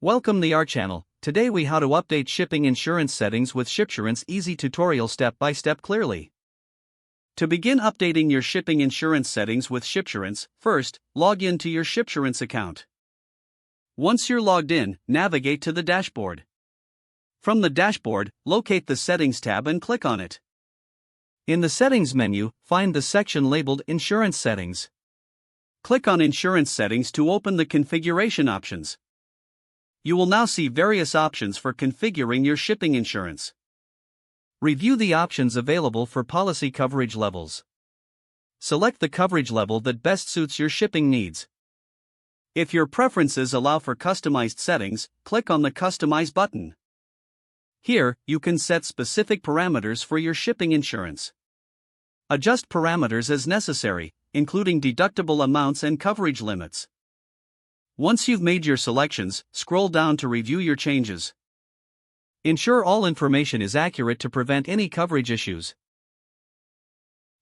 Welcome to our channel. Today we how to update shipping insurance settings with Shipsurance easy tutorial step by step clearly. To begin updating your shipping insurance settings with Shipsurance, first, log in to your Shipsurance account. Once you're logged in, navigate to the dashboard. From the dashboard, locate the Settings tab and click on it. In the Settings menu, find the section labeled Insurance Settings. Click on Insurance Settings to open the configuration options. You will now see various options for configuring your shipping insurance. Review the options available for policy coverage levels. Select the coverage level that best suits your shipping needs. If your preferences allow for customized settings, click on the Customize button. Here, you can set specific parameters for your shipping insurance. Adjust parameters as necessary, including deductible amounts and coverage limits. Once you've made your selections, scroll down to review your changes. Ensure all information is accurate to prevent any coverage issues.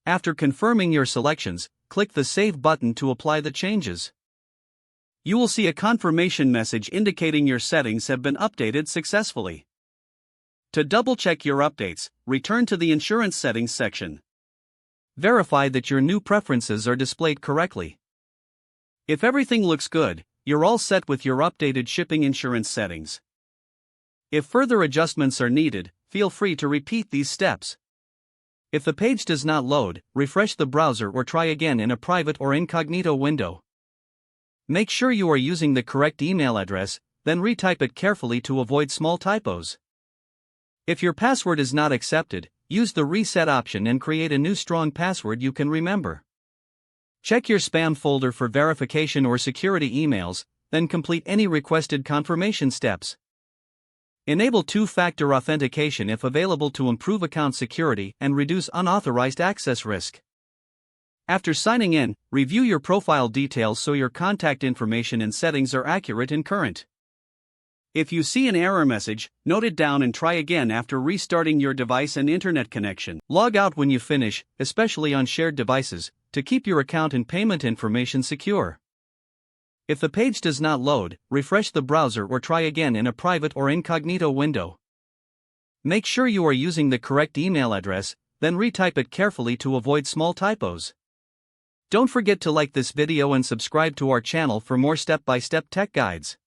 After confirming your selections, click the Save button to apply the changes. You will see a confirmation message indicating your settings have been updated successfully. To double-check your updates, return to the Insurance Settings section. Verify that your new preferences are displayed correctly. If everything looks good, you're all set with your updated shipping insurance settings. If further adjustments are needed, feel free to repeat these steps. If the page does not load, refresh the browser or try again in a private or incognito window. Make sure you are using the correct email address, then retype it carefully to avoid small typos. If your password is not accepted, use the reset option and create a new strong password you can remember. Check your spam folder for verification or security emails, then complete any requested confirmation steps. Enable two-factor authentication if available to improve account security and reduce unauthorized access risk. After signing in, review your profile details so your contact information and settings are accurate and current. If you see an error message, note it down and try again after restarting your device and internet connection. Log out when you finish, especially on shared devices, to keep your account and payment information secure. If the page does not load, refresh the browser or try again in a private or incognito window. Make sure you are using the correct email address, then retype it carefully to avoid small typos. Don't forget to like this video and subscribe to our channel for more step-by-step tech guides.